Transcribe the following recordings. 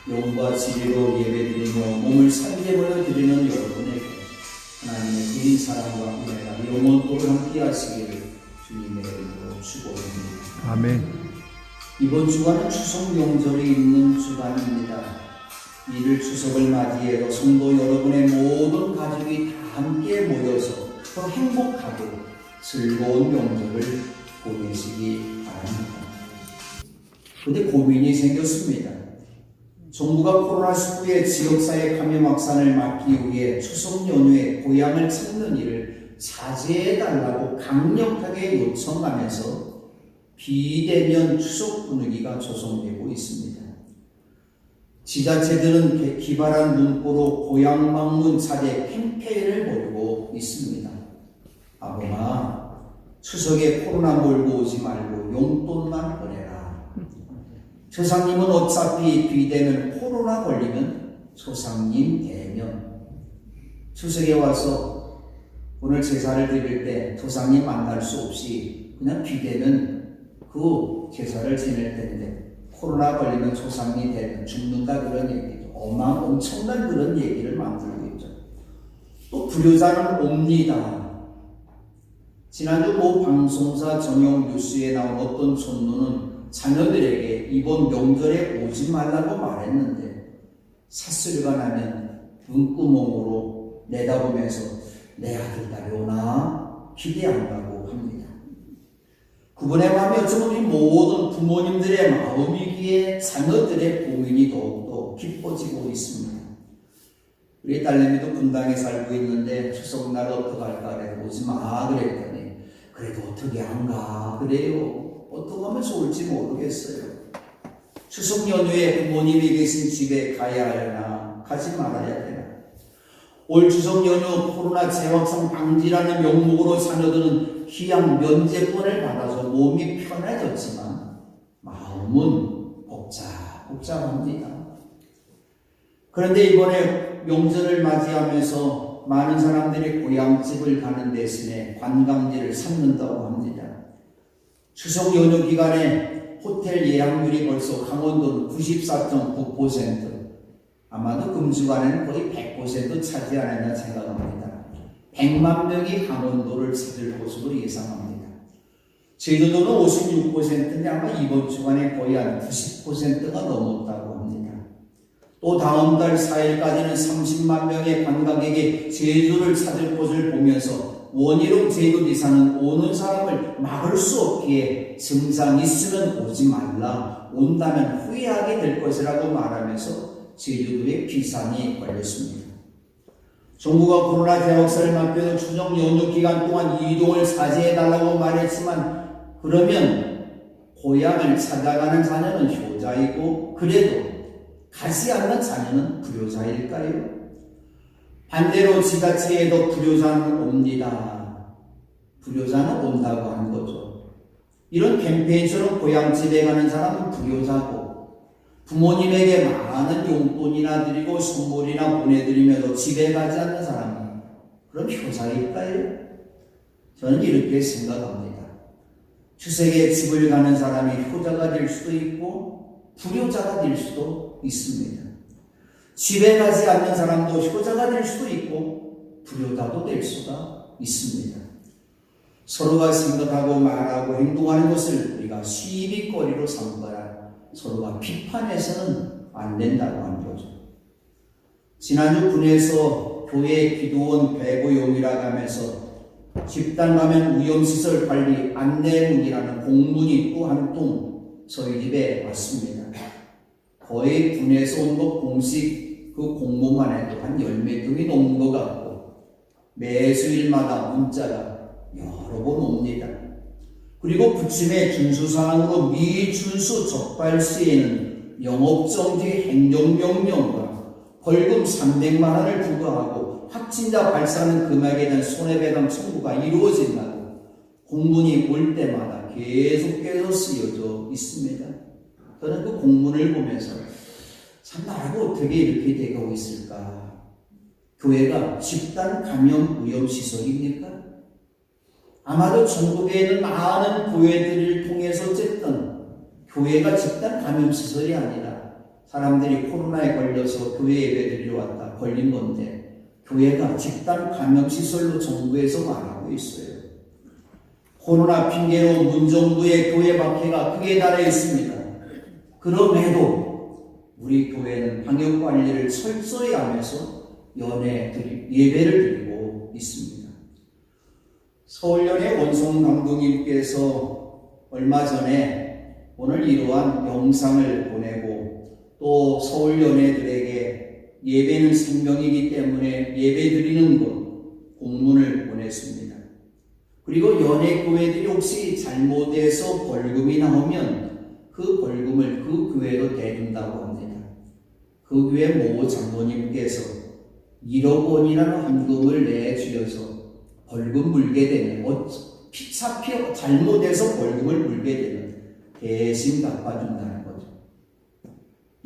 영과 진리로 예배드리며 몸을 산재버려 드리는 여러분에게 하나님의 긴 사랑과 은혜가 영원토록 함께 하시기를 주님의 이름으로 축원합니다. 아멘. 이번 주간은 추석 명절이 있는 주간입니다. 이를 추석을 맞이해서 성도 여러분의 모든 가족이 다 함께 모여서 더 행복하고 즐거운 명절을 보내시기 바랍니다. 그런데 고민이 생겼습니다. 정부가 코로나19의 지역사회 감염 확산을 막기 위해 추석 연휴에 고향을 찾는 일을 자제해달라고 강력하게 요청하면서 비대면 추석 분위기가 조성되고 있습니다. 지자체들은 기발한 문구로 고향 방문 자제 캠페인을 벌이고 있습니다. 아범아, 추석에 코로나 몰고 오지 말고 용돈만 보내라. 조상님은 어차피 비대면 코로나 걸리면 조상님 대면. 추석에 와서 오늘 제사를 드릴 때 조상님 만날 수 없이 그냥 비대면 그 제사를 지낼 텐데 코로나 걸리면 조상님 대면 죽는다 그런 얘기죠. 엄청난 그런 얘기를 만들고 있죠. 또 불효자는 옵니다. 지난주 모 방송사 전용 뉴스에 나온 어떤 촌노는 자녀들에게 이번 명절에 오지 말라고 말했는데 사슬가 나면 눈구멍으로 내다보면서 내 아들 딸이 오나 기대한다고 합니다. 그분의 마음이 어쩌면 우리 모든 부모님들의 마음이기에 자녀들의 고민이 더욱더 깊어지고 있습니다. 우리 딸내미도 분당에 살고 있는데 추석날 어떡할까 그래서 오지 마 그랬더니 그래도 어떻게 안 가 그래요. 어떻게 하면 좋을지 모르겠어요. 추석 연휴에 부모님이 계신 집에 가야 하려나 가지 말아야 되나. 올 추석 연휴 코로나 재확산 방지라는 명목으로 자녀들은 기한 면제권을 받아서 몸이 편해졌지만 마음은 복잡합니다. 그런데 이번에 명절을 맞이하면서 많은 사람들이 고향집을 가는 대신에 관광지를 삼는다고 합니다. 추석 연휴 기간에 호텔 예약률이 벌써 강원도는 94.9%, 아마도 금주간에는 거의 100% 차지 않았나 생각합니다. 100만 명이 강원도를 찾을 것으로 예상합니다. 제주도는 56%인데 아마 이번 주간에 거의 한 90%가 넘었다고 합니다. 또 다음 달 4일까지는 30만 명의 관광객이 제주를 찾을 것을 보면서 원희룡 제주지사는 오는 사람을 막을 수 없기에 증상 있으면 오지 말라, 온다면 후회하게 될 것이라고 말하면서 제주도에 비상이 걸렸습니다. 정부가 코로나 재확산을 막기 추석 연휴 기간 동안 이동을 자제해달라고 말했지만 그러면 고향을 찾아가는 자녀는 효자이고 그래도 가지 않는 자녀는 불효자일까요? 반대로 지자체에도 불효자는 옵니다. 불효자는 온다고 하는 거죠. 이런 캠페인처럼 고향집에 가는 사람은 불효자고 부모님에게 많은 용돈이나 드리고 선물이나 보내드리면서 집에 가지 않는 사람은 그럼 효자일까요? 저는 이렇게 생각합니다. 추석에 집을 가는 사람이 효자가 될 수도 있고 불효자가 될 수도 있습니다. 집에 가지 않는 사람도 효자가 될 수도 있고 불효자도 될 수가 있습니다. 서로가 생각하고 말하고 행동하는 것을 우리가 시비거리로 삼거나 서로가 비판해서는 안 된다고 하는 거죠. 지난주 군에서 교회 기도원 배구용이라고 하면서 집단 감염 위험시설 관리 안내문이라는 공문이 또 한 통 저희 집에 왔습니다. 거의 군에서 온 것 공식 그 공문만 해도 한 10몇 통이 넘는 것 같고 매수일마다 문자가 여러 번 옵니다. 그리고 부침의 준수사항으로 미준수 적발 시에는 영업정지 행정명령과 벌금 300만 원을 부과하고 확진자 발생하는 금액에 대한 손해배상 청구가 이루어진다고 공문이 올 때마다 계속해서 쓰여져 있습니다. 저는 그 공문을 보면서 참 나라가 어떻게 이렇게 되고 있을까? 교회가 집단 감염 위험시설입니까? 아마도 전국에 있는 많은 교회들을 통해서 어쨌든 교회가 집단 감염시설이 아니라 사람들이 코로나에 걸려서 교회 예배드리러 왔다 걸린 건데 교회가 집단 감염시설로 정부에서 말하고 있어요. 코로나 핑계로 문정부의 교회 박해가 크게 달해 있습니다. 그럼에도 우리 교회는 방역관리를 철저히 하면서 예배를 드리고 있습니다. 서울연의 원송 감독님께서 얼마 전에 오늘 이러한 영상을 보내고 또 서울연회들에게 예배는 생명이기 때문에 예배 드리는 것 공문을 보냈습니다. 그리고 연예교회들이 혹시 잘못해서 벌금이 나오면 그 벌금을 그 교회로 내준다고 합니다. 그 교회 모 장로님께서 1억 원이라는 헌금을 내주셔서 벌금 물게 되면 피차피 잘못해서 벌금을 물게 되면 대신 갚아준다는 거죠.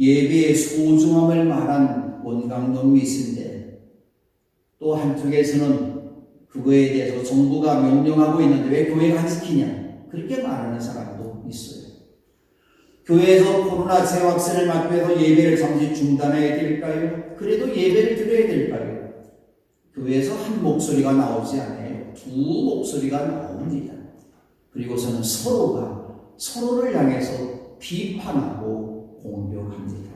예배의 소중함을 말한 원강동 미신데 또 한쪽에서는 그거에 대해서 정부가 명령하고 있는데 왜 교회가 안 지키냐 그렇게 말하는 사람도 있어요. 교회에서 코로나 재확산을 막기 위해서 예배를 잠시 중단해야 될까요? 그래도 예배를 드려야 될까요? 교회에서 한 목소리가 나오지 않아요. 두 목소리가 나옵니다. 그리고서는 서로가 서로를 향해서 비판하고 공격합니다.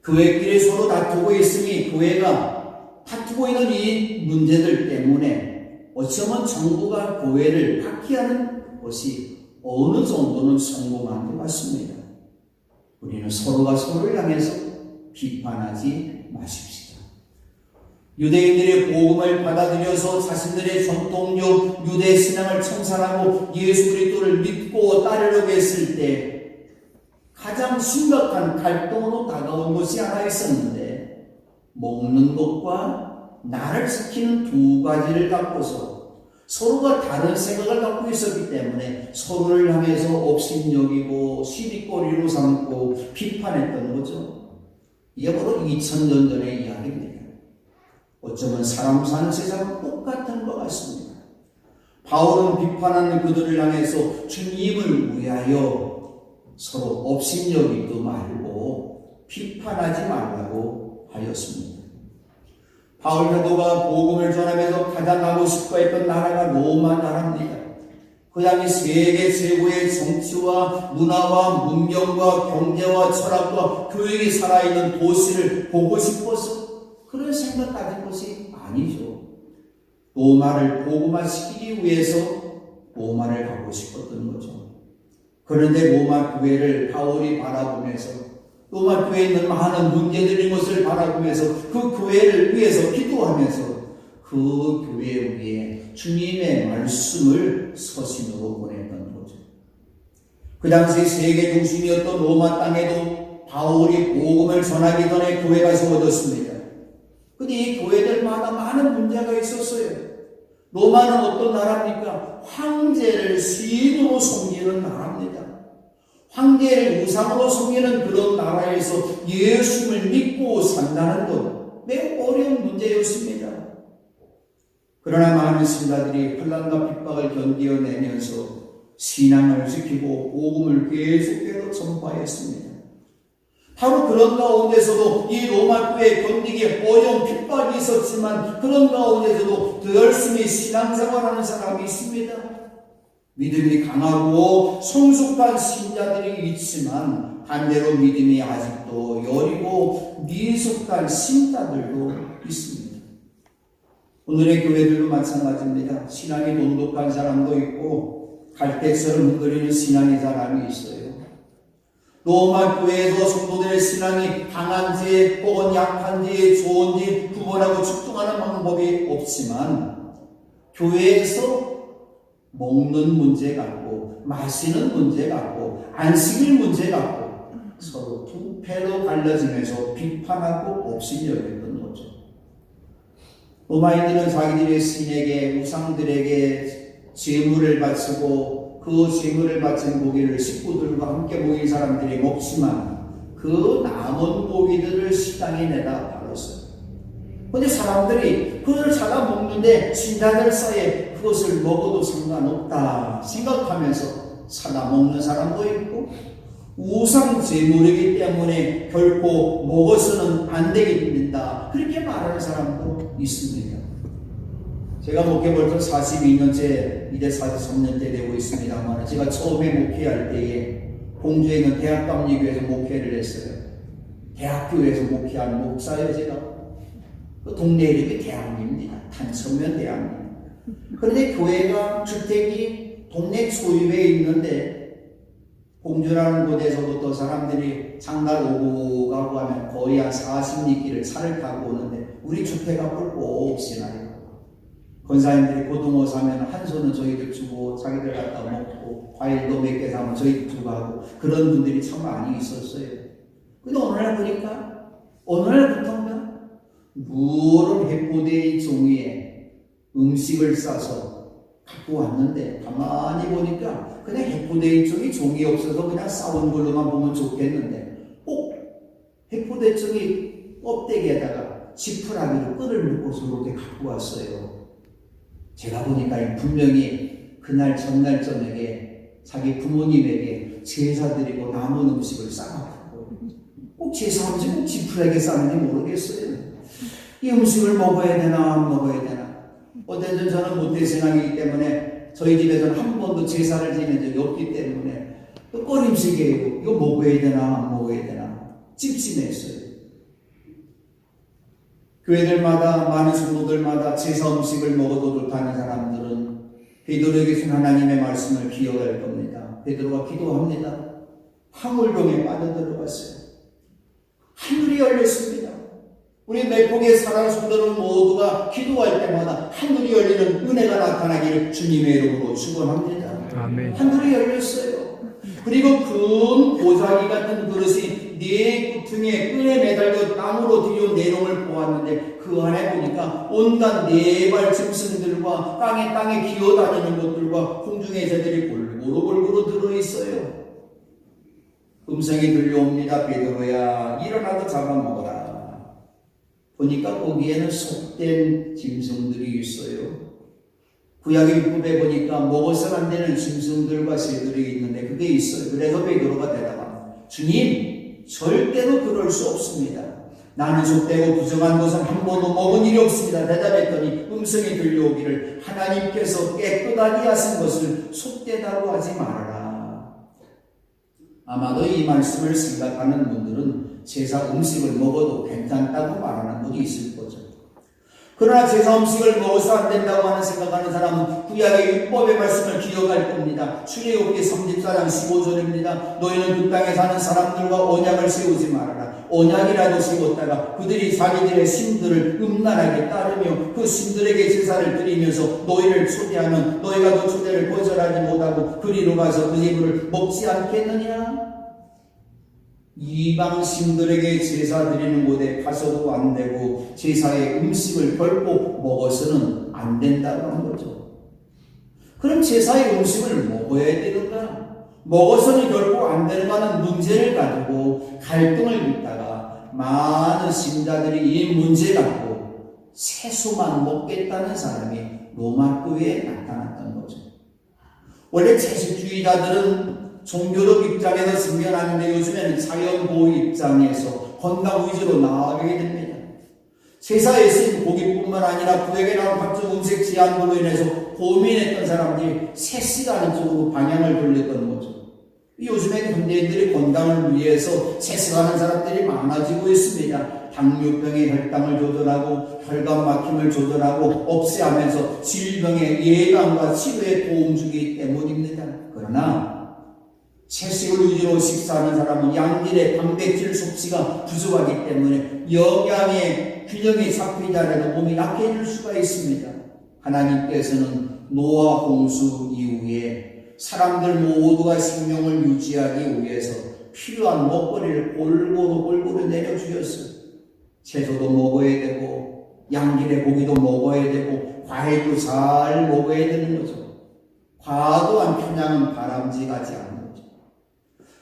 교회끼리 서로 다투고 있으니 교회가 다투고 있는 이 문제들 때문에 어쩌면 정부가 교회를 박해하는 것이 어느 정도는 성공한 것 같습니다. 우리는 서로가 서로를 향해서 비판하지 마십시다. 유대인들의 복음을 받아들여서 자신들의 전통적 유대 신앙을 청산하고 예수 그리스도를 믿고 따르려고 했을 때 가장 심각한 갈등으로 다가온 것이 하나 있었는데 먹는 것과 나를 지키는 두 가지를 갖고서 서로가 다른 생각을 갖고 있었기 때문에 서로를 향해서 업신여기고 시비거리로 삼고 비판했던 거죠. 이게 바로 2000년 전의 이야기입니다. 어쩌면 사람 사는 세상은 똑같은 것 같습니다. 바울은 비판하는 그들을 향해서 주님을 위하여 서로 업신여기도 말고 비판하지 말라고 하였습니다. 바울 사도가 복음을 전하면서 가장 가고 싶어 했던 나라가 로마 나라입니다. 그 당시 세계 최고의 정치와 문화와 문명과 경제와 철학과 교육이 살아있는 도시를 보고 싶어서 그런 생각 가진 것이 아니죠. 로마를 복음화시키기 위해서 로마를 가고 싶었던 거죠. 그런데 로마 교회를 바울이 바라보면서 로마 교회에 있는 많은 문제들인 것을 바라보면서 그 교회를 위해서 기도하면서 그 교회 위에 주님의 말씀을 서신으로 보냈던 거죠. 그 당시 세계 중심이었던 로마 땅에도 바울이 복음을 전하기 전에 교회가 세워졌습니다. 근데 이 교회들마다 많은 문제가 있었어요. 로마는 어떤 나라입니까? 황제를 신으로 섬기는 나라입니다. 황제를 우상으로 섬기는 그런 나라에서 예수를 믿고 산다는 것 매우 어려운 문제였습니다. 그러나 많은 신자들이 환난과 핍박을 견디어내면서 신앙을 지키고 복음을 계속해서 전파했습니다. 바로 그런 가운데서도 이 로마 교회 견디기에 어려운 핍박이 있었지만 그런 가운데서도 더 열심히 신앙생활하는 사람이 있습니다. 믿음이 강하고 성숙한 신자들이 있지만 반대로 믿음이 아직도 여리고 미숙한 신자들도 있습니다. 오늘의 교회들도 마찬가지입니다. 신앙이 돈독한 사람도 있고 갈대처럼 흔들리는 신앙의 사람이 있어요. 로마 교회에서 성도들의 신앙이 강한지 혹은 약한지 좋은지 구분하고 측정하는 방법이 없지만 교회에서 먹는 문제 갖고 마시는 문제 갖고 안식일 문제 갖고 서로 두 패로 갈라지면서 비판하고 업신여겼던 거죠. 로마인들은 자기들의 신에게 우상들에게 제물을 바치고 그 제물을 바친 고기를 식구들과 함께 모인 사람들이 먹지만 그 남은 고기들을 식당에 내다 팔았어요. 그런데 사람들이 그걸 사다 먹는데 신자들 사이에 그것을 먹어도 상관없다 생각하면서 사다 먹는 사람도 있고 우상 제물이기 때문에 결코 먹어서는 안 되겠다. 그렇게 말하는 사람도 있습니다. 제가 목회 벌써 42년째, 이제 43년째 되고 있습니다만, 제가 처음에 목회할 때에 공주에 있는 대학감리교회에서 목회를 했어요. 대학교에서 목회한 목사예요, 제가. 그 동네 이름이 대학입니다. 단천면 대학입니다. 그런데 교회가 주택이 동네 소유에 있는데, 공주라는 곳에서부터 사람들이 장날 오고 가고 하면 거의 한 40리길을 차를 타고 오는데, 우리 주택 앞을 꼭 지나요. 권사님들이 고등어 사면 한 손은 저희들 주고 자기들 갖다 먹고, 과일도 몇 개 사면 저희들 주고 하고, 그런 분들이 참 많이 있었어요. 근데 오늘날 보니까, 오늘날부터인가 무릇 해포대의 종이에 음식을 싸서 갖고 왔는데, 가만히 보니까 그냥 해포대의 종이 없어서 그냥 싸운 걸로만 보면 좋겠는데, 꼭 해포대종이 껍데기에다가 지푸라기로 끈을 묶어서 이렇게 갖고 왔어요. 제가 보니까 분명히 그날 전날 저녁에 자기 부모님에게 제사 드리고 남은 음식을 싸갖고, 꼭 제사 음식 꼭 지푸라기에 싸는지 모르겠어요. 이 음식을 먹어야 되나 안 먹어야 되나. 어쨌든 저는 모태신앙이기 때문에 저희 집에서는 한 번도 제사를 지낸 적이 없기 때문에 또 꺼림식이에요. 이거 먹어야 되나 안 먹어야 되나 찝찝했어요. 교회들마다, 많은 성도들마다 제사 음식을 먹어도 좋다는 사람들은 베드로에게 준 하나님의 말씀을 기억할 겁니다. 베드로가 기도합니다. 황홀병에 빠져들어갔어요. 하늘이 열렸습니다. 우리 매복의 사랑 성도는 모두가 기도할 때마다 하늘이 열리는 은혜가 나타나기를 주님의 이름으로 축원합니다. 아멘. 하늘이 열렸어요. 그리고 큰 보자기 같은 그릇이 네 구퉁에 끈에 매달려 땅으로 뒤로 내놓음을 보았는데, 그 안에 보니까 온갖 네발 짐승들과 땅에 기어다니는 것들과 공중의 새들이 골고루 들어있어요. 음성이 들려옵니다. 베드로야, 일어나서 잡아먹어라. 보니까 거기에는 속된 짐승들이 있어요. 구약의 율법에 보니까 먹어서는 안 되는 짐승들과 새들이 있는데 그게 있어요. 그래서 베드로가 대답합니다. 주님, 절대로 그럴 수 없습니다. 나는 속되고 부정한 것은 한 번도 먹은 일이 없습니다. 대답했더니 음성이 들려오기를, 하나님께서 깨끗하게 하신 것을 속되다고 하지 말아라. 아마도 이 말씀을 생각하는 분들은 제사 음식을 먹어도 괜찮다고 말하는 분이 있을 거죠. 그러나 제사 음식을 먹어서 안 된다고 하는 생각하는 사람은 구약의 율법의 말씀을 기억할 겁니다. 출애굽기 34장 15절입니다. 너희는 그 땅에 사는 사람들과 언약을 세우지 말아라. 언약이라도 세웠다가 그들이 자기들의 신들을 음란하게 따르며 그 신들에게 제사를 드리면서 너희를 초대하면 너희가 그 초대를 거절하지 못하고 그리로 가서 그 예물을 먹지 않겠느냐? 이방 신들에게 제사 드리는 곳에 가서도 안 되고 제사의 음식을 결코 먹어서는 안 된다고 하는 거죠. 그럼 제사의 음식을 먹어야 되는가? 먹어서는 결코 안 되는가는 문제를 가지고 갈등을 빚다가 많은 신자들이 이 문제 갖고 채소만 먹겠다는 사람이 로마 교회에 나타났던 거죠. 원래 채식주의자들은 종교적 입장에서 승변하는데 요즘에는 자연보호 입장에서 건강 위주로 나아가게 됩니다. 제사에 쓰인 고기뿐만 아니라 그에게 나온 각종 음식 제한으로 인해서 고민했던 사람들이 채식하는 쪽으로 방향을 돌렸던 거죠. 요즘에 현대인들이 건강을 위해서 채식하는 사람들이 많아지고 있습니다. 당뇨병의 혈당을 조절하고 혈관 막힘을 조절하고 억제하면서 질병의 예방과 치료에 도움 주기 때문입니다. 그러나 채식을 위주로 식사하는 사람은 양질의 단백질 섭취가 부족하기 때문에 영양의 균형이 잡히지 않아도 몸이 약해질 수가 있습니다. 하나님께서는 노아 홍수 이후에 사람들 모두가 생명을 유지하기 위해서 필요한 먹거리를 골고루 내려주셨어요. 채소도 먹어야 되고 양질의 고기도 먹어야 되고 과일도 잘 먹어야 되는 거죠. 과도한 편향은 바람직하지 않는 거죠.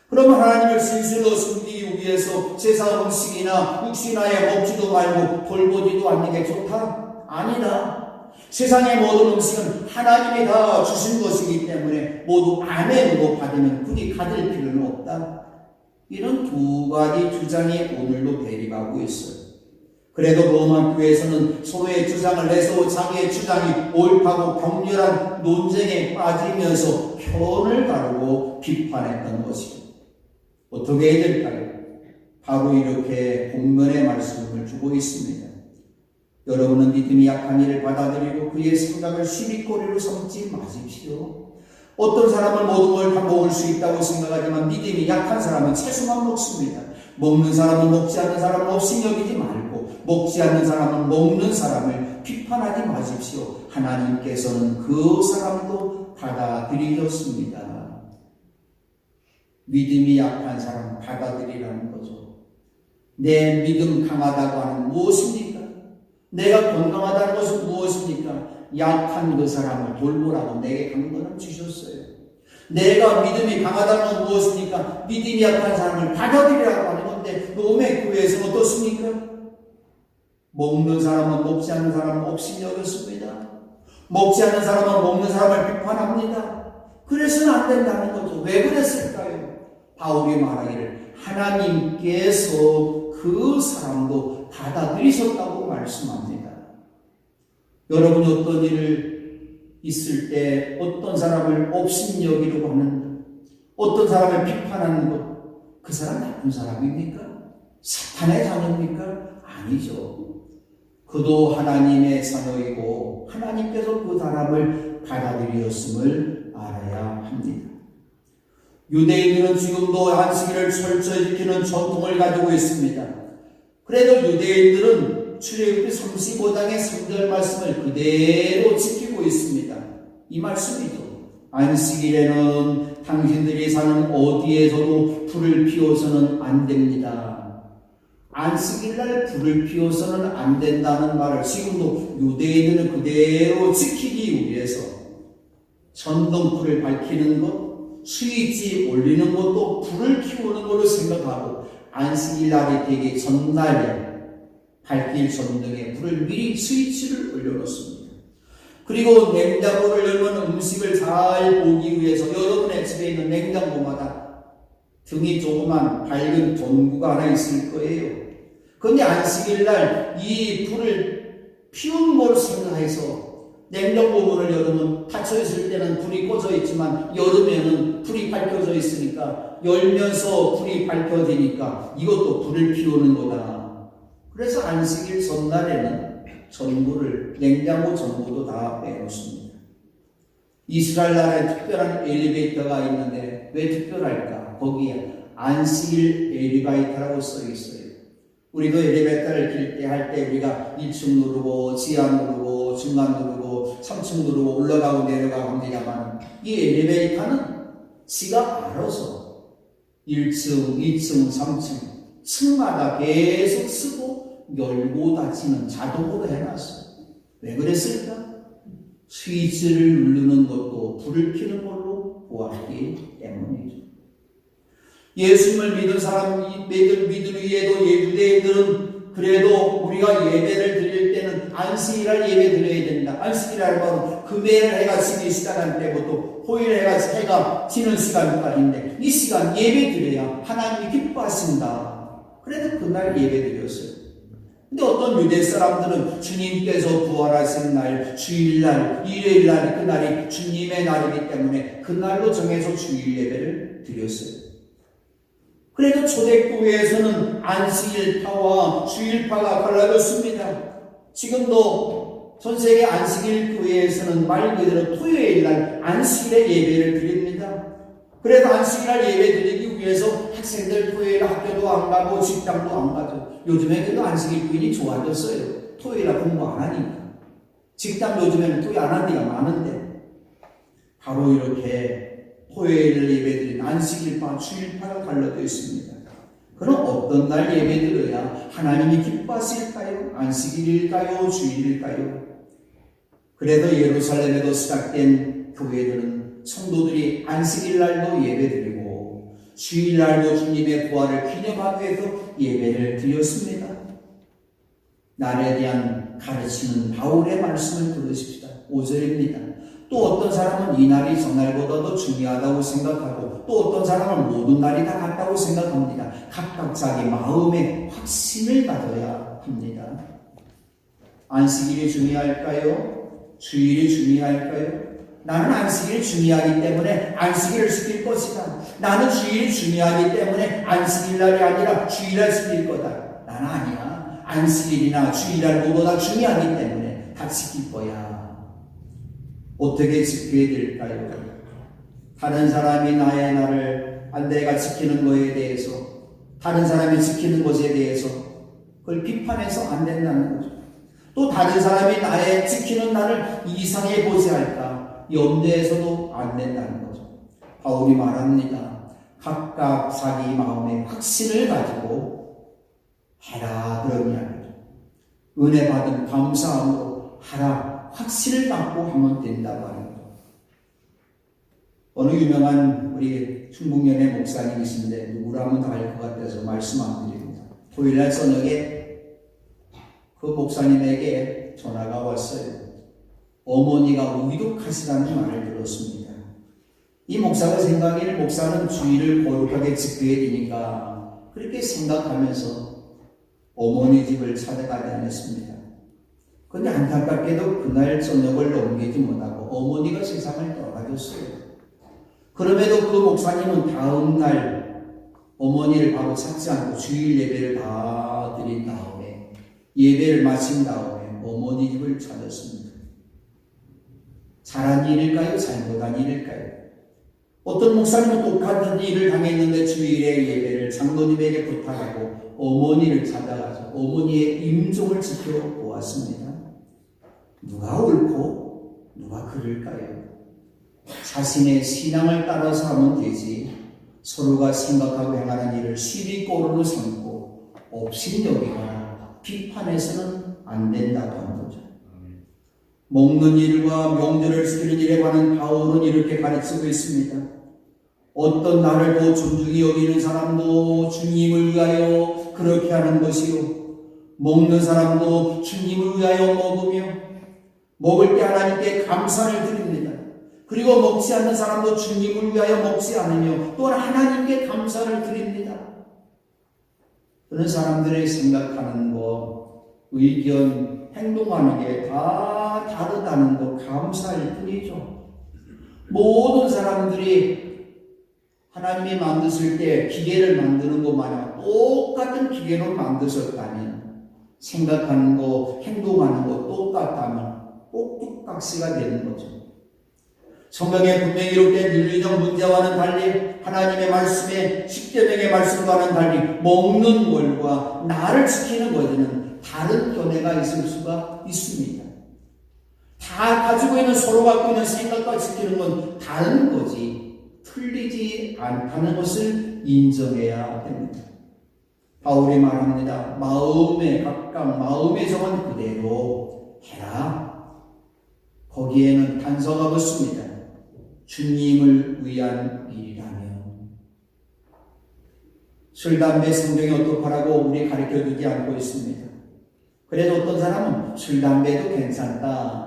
그러면 하나님을 진실로 섬기기 위해서 제사 음식이나 육신하에 먹지도 말고 돌보지도 않는 게 좋다? 아니다. 세상의 모든 음식은 하나님이 다 주신 것이기 때문에 모두 아멘으로 받으면 굳이 가질 필요는 없다. 이런 두 가지 주장이 오늘도 대립하고 있어요. 그래도 로마 교회에서는 서로의 주장을 내서 자기의 주장이 옳다고 격렬한 논쟁에 빠지면서 편을 가르고 비판했던 것이죠. 어떻게 해야 될까요? 바로 이렇게 본문의 말씀을 주고 있습니다. 여러분은 믿음이 약한 이를 받아들이고 그의 생각을 시비거리로 삼지 마십시오. 어떤 사람은 모든 걸 다 먹을 수 있다고 생각하지만 믿음이 약한 사람은 채소만 먹습니다. 먹는 사람은 먹지 않는 사람은 없이 여기지 말고 먹지 않는 사람은 먹는 사람을 비판하지 마십시오. 하나님께서는 그 사람도 받아들이셨습니다. 믿음이 약한 사람 받아들이라는 거죠. 내 믿음 강하다고 하는 무엇입니까? 내가 건강하다는 것은 무엇입니까? 약한 그 사람을 돌보라고 내게 강건함 주셨어요. 내가 믿음이 강하다는 건 무엇입니까? 믿음이 약한 사람을 받아들이라고 하는 건데 로마 교회에서는 어떻습니까? 먹는 사람은 먹지 않는 사람은 없이 여겼습니다. 먹지 않는 사람은 먹는 사람을 비판합니다. 그래서는 안 된다는 거죠. 왜 그랬을까요? 바울이 말하기를 하나님께서 그 사람도 받아들이셨다고 말씀합니다. 여러분이 어떤 일을 있을 때 어떤 사람을 업신여기려고 하는 어떤 사람을 비판하는 것, 그 사람 나쁜 사람입니까? 사탄의 자녀입니까? 아니죠. 그도 하나님의 자녀이고 하나님께서 그 사람을 받아들이었음을 알아야 합니다. 유대인들은 지금도 안식일을 철저히 지키는 전통을 가지고 있습니다. 그래도 유대인들은 출애굽기 35장의 3절 말씀을 그대로 지키고 있습니다. 이 말씀이죠. 안식일에는 당신들이 사는 어디에서도 불을 피워서는 안 됩니다. 안식일날 불을 피워서는 안 된다는 말을 지금도 유대인들은 그대로 지키기 위해서 전등불을 밝히는 것, 스위치 올리는 것도 불을 피우는 걸로 생각하고 안식일날이 되기 전날에 밝힐 전등에 불을 미리 스위치를 올려놓습니다. 그리고 냉장고를 열면 음식을 잘 보기 위해서 여러분의 집에 있는 냉장고마다 등이 조그만 밝은 전구가 하나 있을 거예요. 그런데 안식일날 이 불을 피운 걸 생각해서 냉장고 문을 열으면 닫혀있을 때는 불이 꺼져 있지만 여름에는 불이 밝혀져 있으니까 열면서 불이 밝혀지니까 이것도 불을 피우는 거다. 그래서 안식일 전날에는 전구를 냉장고 전구도 다 빼놓습니다. 이스라엘 나라에 특별한 엘리베이터가 있는데 왜 특별할까? 거기에 안식일 엘리베이터라고 써 있어요. 우리도 엘리베이터를 길 때 할 때 우리가 1층 누르고 지하 누르고 중간 누르고 3층 누르고 올라가고 내려가고 합니다만 이 엘리베이터는 지가 알아서 1층, 2층, 3층 층마다 계속 쓰고 열고 닫히는 자동으로 해놨어요. 왜 그랬을까? 스위치를 누르는 것도 불을 켜는 걸로 보았기 때문이죠. 예수님을 믿은 사람, 믿은 위에도 유대인들은 그래도 우리가 예배를 드릴 때는 안식일날 예배 드려야 된다. 안식일날 바로 금요일 해가 지기 시작할 때부터 토요일 해가 지는 시간까지인데 이 시간 예배 드려야 하나님이 기뻐하신다. 그래도 그날 예배 드렸어요. 근데 어떤 유대 사람들은 주님께서 부활하신 날, 주일날, 일요일날 그날이 주님의 날이기 때문에 그날로 정해서 주일 예배를 드렸어요. 그래도 초대교회에서는 안식일파와 주일파가 갈라졌습니다. 지금도 전세계 안식일 교회에서는 말 그대로 토요일날 안식일에 예배를 드립니다. 그래서 안식일날 예배 드리기 위해서 학생들 토요일 학교도 안 가고 직장도 안 가죠. 요즘에 그래도 안식일 교인이 좋아졌어요. 토요일날 공부 안 하니까. 직장 요즘에는 토요일 안 하는 데가 많은데 바로 이렇게 토요일을 예배드린 안식일파, 주일파가 갈라져 있습니다. 그럼 어떤 날 예배드려야 하나님이 기뻐하실까요? 안식일일까요? 주일일까요? 그래도 예루살렘에도 시작된 교회들은 성도들이 안식일날도 예배드리고 주일날도 주님의 부활을 기념하기 위해서 예배를 드렸습니다. 날에 대한 가르치는 바울의 말씀을 들으십시다. 5절입니다. 또 어떤 사람은 이 날이 저 날보다도 중요하다고 생각하고 또 어떤 사람은 모든 날이 다 같다고 생각합니다. 각각 자기 마음의 확신을 가져야 합니다. 안식일이 중요할까요? 주일이 중요할까요? 나는 안식일이 중요하기 때문에 안식일을 지킬 것이다. 나는 주일이 중요하기 때문에 안식일날이 아니라 주일날 지킬 거다. 나는 아니야. 안식일이나 주일날 모두 다 중요하기 때문에 다 지킬 거야. 어떻게 지켜야 될까요? 다른 사람이 나의 날을 내가 지키는 것에 대해서, 다른 사람이 지키는 것에 대해서 그걸 비판해서 안 된다는 거죠. 또 다른 사람이 나의 지키는 날을 이상해 보지 할까 염려해서도 안 된다는 거죠. 바울이 말합니다. 각각 자기 마음의 확신을 가지고 해라 그런 이야기죠. 은혜 받은 감사함으로 하라 확신을 갖고 하면 된다고 하는 거죠. 어느 유명한 우리 충북연의 목사님이신데 누구라면 다 알 것 같아서 말씀 안 드립니다. 토요일날 저녁에 그 목사님에게 전화가 왔어요. 어머니가 위독하시다는 말을 들었습니다. 이 목사가 생각하기를 목사는 주일을 거룩하게 지켜야 되니까 그렇게 생각하면서 어머니 집을 찾아가지 않았습니다. 그런데 안타깝게도 그날 저녁을 넘기지 못하고 어머니가 세상을 떠나셨어요. 그럼에도 그 목사님은 다음 날 어머니를 바로 찾지 않고 주일 예배를 다 드린 다음에 예배를 마친 다음에 어머니 집을 찾았습니다. 잘한 일일까요? 잘못한 일일까요? 어떤 목사님은 똑같은 일을 당했는데 주일에 예배를 장로님에게 부탁하고 어머니를 찾아가서 어머니의 임종을 지켜보았습니다. 누가 옳고 누가 그를까요? 자신의 신앙을 따라서 하면 되지 서로가 생각하고 행하는 일을 시비꼬르로 삼고 업신여기거나 비판해서는 안 된다고 하는 거죠. 먹는 일과 명절을 지키는 일에 관한 바울은 이렇게 가르치고 있습니다. 어떤 나를 더 존중히 여기는 사람도 주님을 위하여 그렇게 하는 것이요 먹는 사람도 주님을 위하여 먹으며 먹을 때 하나님께 감사를 드립니다. 그리고 먹지 않는 사람도 주님을 위하여 먹지 않으며 또한 하나님께 감사를 드립니다. 그런 사람들의 생각하는 것, 의견, 행동하는 게 다 다르다는 것 감사할 뿐이죠. 모든 사람들이 하나님이 만드실 때 기계를 만드는 것 마냥 똑같은 기계로 만드셨다면 생각하는 거, 행동하는 거 똑같다면 꼭똑각시가 되는 거죠. 성경에 분명히 이렇게 윤리적 문제와는 달리 하나님의 말씀에 십계명의 말씀과는 달리 먹는 것과 나를 지키는 것에는 다른 견해가 있을 수가 있습니다. 다 가지고 있는 서로 갖고 있는 생각과 지키는 건 다른 거지 틀리지 않다는 것을 인정해야 됩니다. 바울이 말합니다. 마음에 각각 마음의 정은 그대로 해라. 거기에는 단서가 붙습니다. 주님을 위한 일이라면. 술, 담배, 성경이 어떡하라고 우리 가르쳐주지 않고 있습니다. 그래서 어떤 사람은 술, 담배도 괜찮다.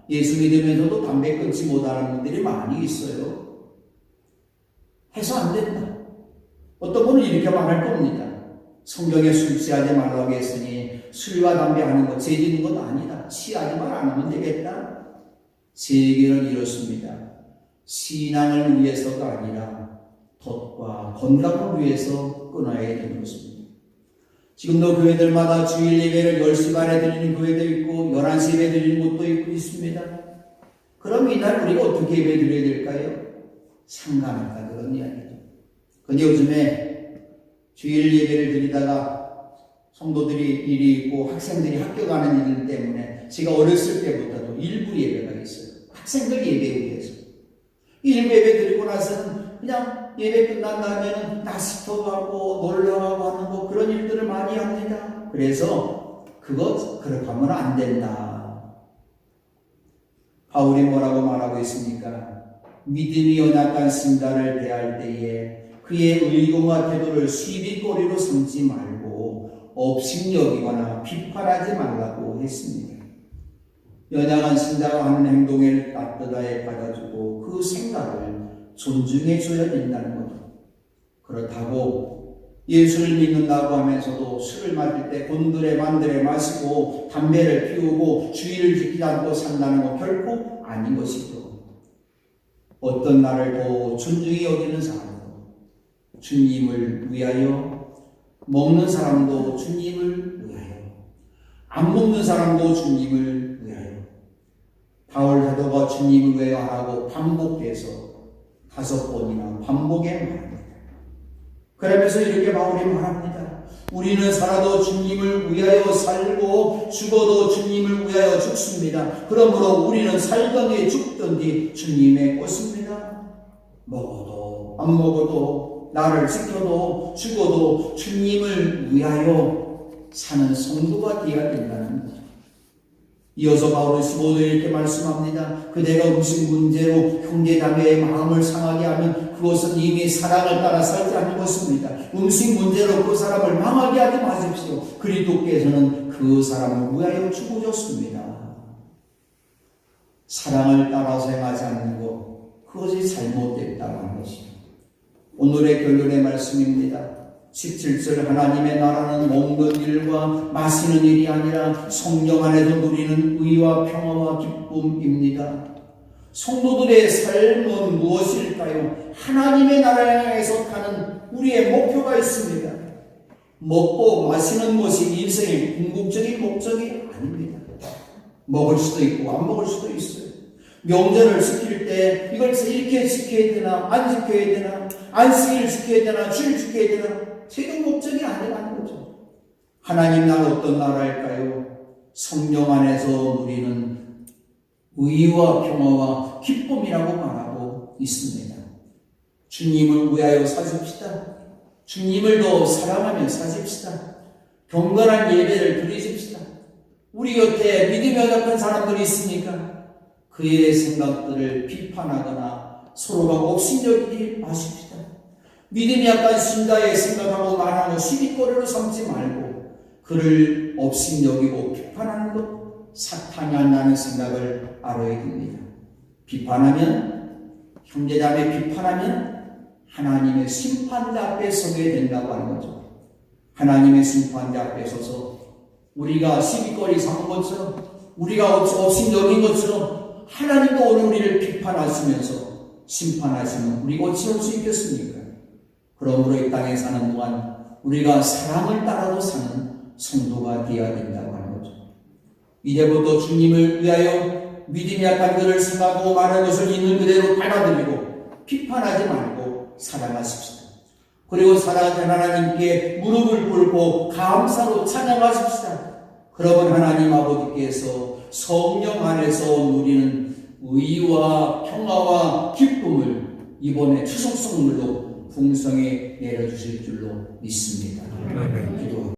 예수 믿으면서도 담배 끊지 못하는 분들이 많이 있어요. 해서 안 된다. 어떤 분은 이렇게 말할 겁니다. 성경에 술 취하지 말라고 했으니 술과 담배 하는 거 죄짓는 건 아니다. 취하지만 안 하면 되겠다. 제 얘기는 이렇습니다. 신앙을 위해서가 아니라 덫과 건강을 위해서 끊어야 되는 것입니다. 지금도 교회들마다 주일 예배를 10시간에 드리는 교회도 있고 11시 예배 드리는 곳도 있습니다. 그럼 이날 우리가 어떻게 예배 드려야 될까요? 상관없다 그런 이야기죠. 근데 요즘에 주일 예배를 드리다가 성도들이 일이 있고 학생들이 학교 가는 일 때문에 제가 어렸을 때보다도 일부 예배가 있어요. 학생들 예배에 위해서. 일부 예배 드리고 나서는 그냥 예배 끝난 다음에는 낚시터도 하고 놀러가고 하는 거 그런 일들을 많이 합니다. 그래서 그렇게 하면 안 된다. 바울이 뭐라고 말하고 있습니까? 믿음이 연약한 신자를 대할 때에 그의 의공과 태도를 시비거리로 삼지 말고 업신여기거나 비판하지 말라고 했습니다. 연약한 신자가 하는 행동을 따뜻하게 받아주고 그 생각을 존중해 줘야 된다는 거죠. 그렇다고 예수를 믿는다고 하면서도 술을 마실 때 곤드레 만드레 마시고 담배를 피우고 주의를 지키지 않고 산다는 거 결코 아닌 것이죠. 어떤 나를 더 존중히 여기는 사람도 주님을 위하여, 먹는 사람도 주님을 위하여, 안 먹는 사람도 주님을 위하여, 바울 사도가 주님을 위하여 하라고 반복해서 5번이나 반복해 말합니다. 그러면서 이렇게 바울이 말합니다. 우리는 살아도 주님을 위하여 살고 죽어도 주님을 위하여 죽습니다. 그러므로 우리는 살든지 죽든지 주님의 것입니다. 먹어도 안 먹어도 나를 지켜도 죽어도 주님을 위하여 사는 성도가 되어야 된다는 거죠. 이어서 바울은 15절에 이렇게 말씀합니다. 그대가 음식 문제로 형제자매의 마음을 상하게 하면 그것은 이미 사랑을 따라 살지 않는 것입니다. 음식 문제로 그 사람을 망하게 하지 마십시오. 그리스도께서는 그 사람을 위하여 죽으셨습니다. 사랑을 따라서 행하지 않는 것, 그것이 잘못됐다고 하는 것이죠. 오늘의 결론의 말씀입니다. 17절 하나님의 나라는 먹는 일과 마시는 일이 아니라 성령 안에서 누리는 의와 평화와 기쁨입니다. 성도들의 삶은 무엇일까요? 하나님의 나라에서 가는 우리의 목표가 있습니다. 먹고 마시는 것이 인생의 궁극적인 목적이 아닙니다. 먹을 수도 있고 안 먹을 수도 있어요. 명절을 지킬 때 이걸 이렇게 지켜야 되나 안 지켜야 되나, 안식일 지켜야 되나 주일 지켜야 되나, 최종 목적이 아니라는 거죠. 하나님 나라 어떤 나라일까요? 성령 안에서 누리는 의와 평화와 기쁨이라고 말하고 있습니다. 주님을 위하여 사십시다. 주님을 더 사랑하며 사십시다. 경건한 예배를 드리십시다. 우리 곁에 믿음이 어작한 사람들이 있으니까 그의 생각들을 비판하거나 서로가 옥신여기지 마십시다. 믿음이 약간 신자의 생각하고 말하고 시비거리로 삼지 말고 그를 업신여기고 비판하는 것, 사탄이 한다는 생각을 알아야 됩니다. 비판하면, 형제자매 비판하면 하나님의 심판자 앞에 서게 된다고 하는 거죠. 하나님의 심판자 앞에 서서 우리가 시비거리 삼은 것처럼, 우리가 업신여긴 것처럼 하나님도 오늘 우리를 비판하시면서 심판하시면 우리가 어찌할 수 있겠습니까? 그러므로 이 땅에 사는 동안 우리가 사랑을 따라서 사는 성도가 되어야 된다고 하는 거죠. 이제부터 주님을 위하여 믿음이 약한 그를 생각하고 말하는 것을 있는 그대로 받아들이고 비판하지 말고 사랑하십시다. 그리고 사랑하는 하나님께 무릎을 꿇고 감사로 찬양하십시다. 그러면 하나님 아버지께서 성령 안에서 누리는 의와 평화와 기쁨을 이번에 추석 선물로 풍성히 내려주실 줄로 믿습니다. 기도